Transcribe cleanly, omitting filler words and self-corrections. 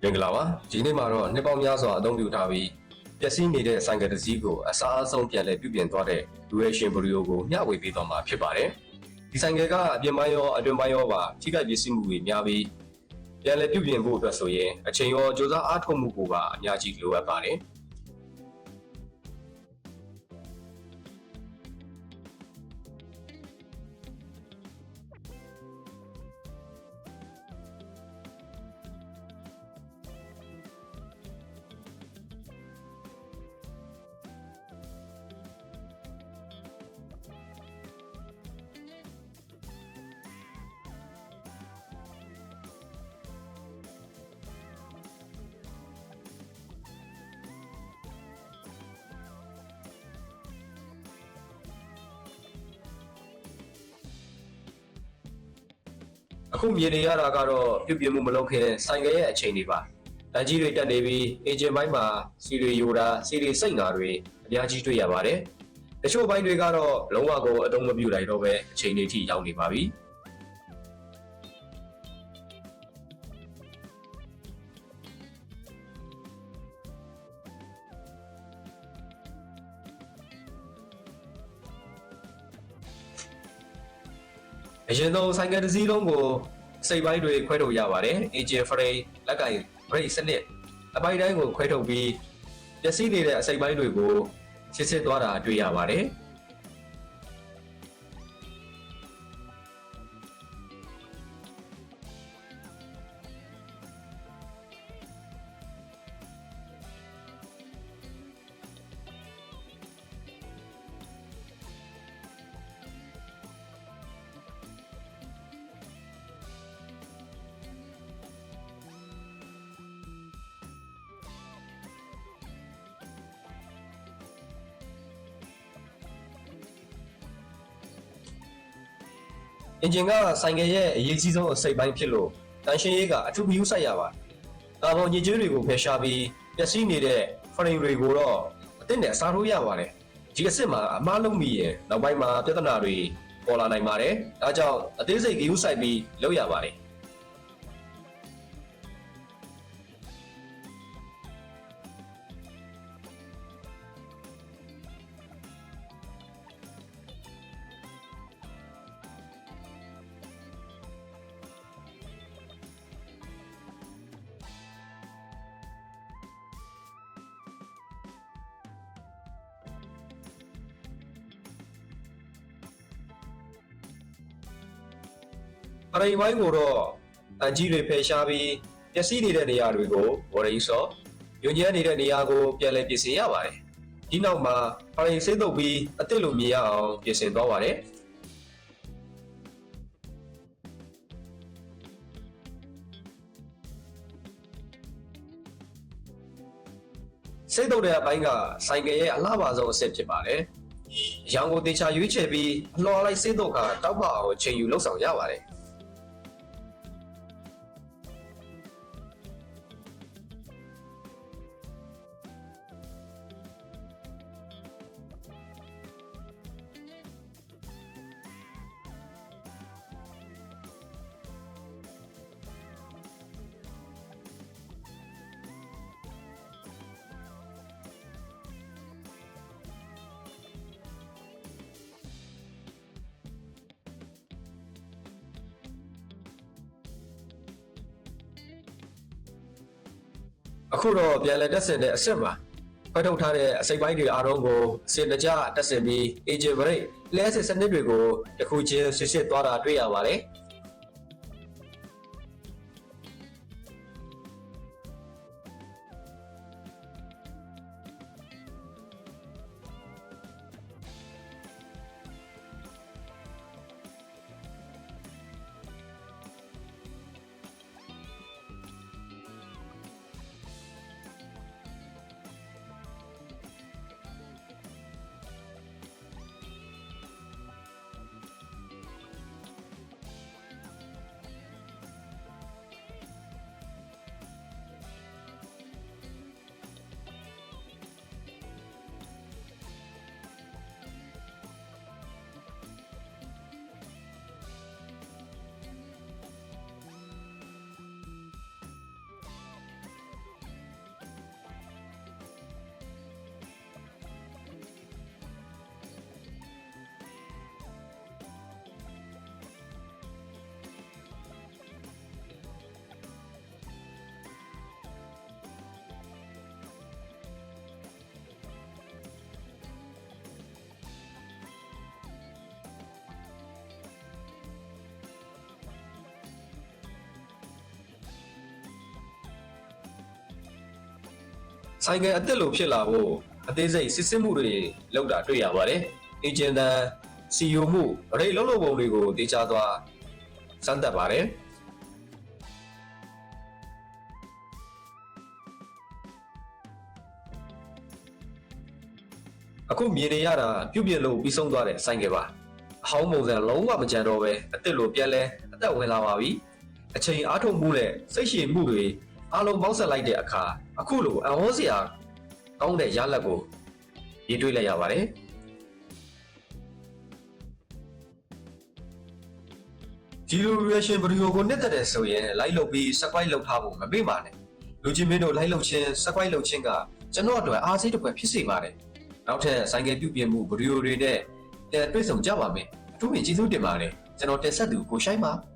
မင်္ဂလာပါဒီနေ့မှာတော့နှစ်ပေါင်းများစွာအသုံးပြုထားပြီးပျက်စီးနေတဲ့ဆိုင်ကယ်တစ်စီးကိုအစားအဆုံးပြန်လည်ပြုပြင်သွားတဲ့လူရဲရှင်ဗီဒီယိုကိုမျှဝေပေးသွားမှာဖြစ်ပါတယ်ဒီဆိုင်ကယ်ကအပြင်ပိုင်းရောအတွင်းပိုင်းရောပါထိခိုက်ပစ္စည်းမှုတွေများပြီးပြန်လည်ပြုပြင်ဖို့အတွက်ဆိုရင်အချိန်ရောစ조사အားထုတ်မှုကိုပါအများကြီးလိုအပ်ပါတယ်အခုမြင်နေရတာကတော့ပြုပြင်မှုမလုပ်ခင်ဆိုင်ကယ်ရဲ့အချိန်တွေပါတန်ကြီးတွေတက်နေပြီးအင်ဂျင်ပိုင်းမှာစီတွေယိုတာစီတွေစိတ်နာတွေအများကြီးတွေ့ရပါတယ်တချို့ဘိုင်းတွေကတော့လုံးဝကိုအသုံးမပြုနိုင်တော့ပဲအချိန်တွေထိရောက်နေပါပြီအရင်ဆုံးဆိုင်ကယ်တစ်စီးလုံးကိုစိတ်ပိုင်းတွေခွဲထုတ်ရပါတယ်။ engine frame လက်ကင် brake စနစ်အပိုင်းတိုင်းကိုခွဲထုတ်ပြီးပျက်စီးနေတဲ့အစိတ်ပိုင်းတွေကိုစစ်သွားတာတွေ့ရပါတယ်။အင်ဂျင်ကဆိုင်ကယ်ရဲ့အရေးကြီးဆုံးအစိတ်ပိုင်းဖြစ်လို့တန်ရှင်းရေးကအထူးဂရုစိုက်ရပါတယ်။ကာဗွန်ညစ်ကြေးတွေကိုဖယ်ရှားပြီးပျက်စီးနေတဲ့ frame တွေကိုတော့အသစ်နဲ့အစားထိုးရပါတယ်။ဒီအစစ်မှာအမှားလုံးမိရင်နောက်ပိုင်းမှာပြဿနာတွေပေါ်လာနိုင်ပါတယ်။ဒါကြောင့်အသေးစိတ်ဂရုစိုက်ပြီးလုပ်ရပါတယ်။အရိပ်ပိုင်းကိုတော့အန်ကြီးတွေဖယ်ရှားပြီးပျက်စီးနေတဲ့နေရာတွေကိုဝရိတ်ဆော့ညွန်ညမ်းနေတဲ့နေရာကိုပြန်လည်ပြင်ဆင်ရပါတယ်။ဒီနောက်မှာအရိပ်ဆေးတုပ်ပြီးအသစ်လိုမြင်ရအောင်ပြင်ဆင်သွားပါတယ်။စိတ်တုပ်တဲ့အပိုင်းကဆိုင်ကယ်ရဲ့အလှပါဆုံးအဆင့်ဖြစ်ပါတယ်။အရောင်ကိုတေချာရွေးချယ်ပြီးအလှော်လိုက်စိတ်တုပ်ကတောက်ပအောင်ချိန်ယူလှုပ်ဆောင်ရပါတယ်။အခုတော့ပြန်လည်တက်ဆင်တဲ့အဆင့်ပါခွဲထုတ်ထားတဲ့အစိပ်ပိုင်းတွေအားလုံးကိုအစင်တကျတက်ဆင်ပြီး engine brake လဲစစ်စနစ်တွေကိုတစ်ခုချင်းစစ်သွားတာတွေ့ရပါတယ် ဆိုင်ကယ်အသက်လိုဖြစ်လာဖို့အသေးစိတ်စစ်ဆေးမှုတွေလုပ်တာတွေ့ရပါတယ်။အင်ဂျင်တန်စီယိုမှုဗရိတ်လုံးလုံးပုံတွေကိုတေချာသွားစမ်းသပ်ပါတယ်။အခုမြင်နေရတာပြုတ်ပြလို့ပြီးဆုံးသွားတဲ့ဆိုင်ကယ်ပါ။အဟောင်းပုံစံလုံးဝမကြံတော့ပဲအသက်လိုပြန်လဲအသက်ဝင်လာပါပြီ။အချိန်အားထုတ်မှုနဲ့စိတ်ရှည်မှုတွေအားလုံးပေါင်းဆက်လိုက်တဲ့အခါအခုလိုအဟောစရာကောင်းတဲ့ရလဒ်ကိုရေးတွေးလိုက်ရပါတယ်။ဒီလို reaction video ကိုနှစ်သက်တယ်ဆိုရင် like လုပ်ပြီး subscribe လုပ်ထားဖို့မမေ့ပါနဲ့။လူချင်းမင်းတို့ like လုပ်ခြင်း subscribe လုပ်ခြင်းကကျွန်တော်အတွက်အားစိတ်တစ်ပွဲဖြစ်စေပါတယ်။နောက်ထပ်ဆိုင်ကယ်ပြုပြင်မှု video တွေနဲ့တွေ့ဆုံကြပါမယ်။အထူးပင်ကျေးဇူးတင်ပါတယ်။ကျွန်တော်တင်ဆက်သူကိုရှိုင်းပါ။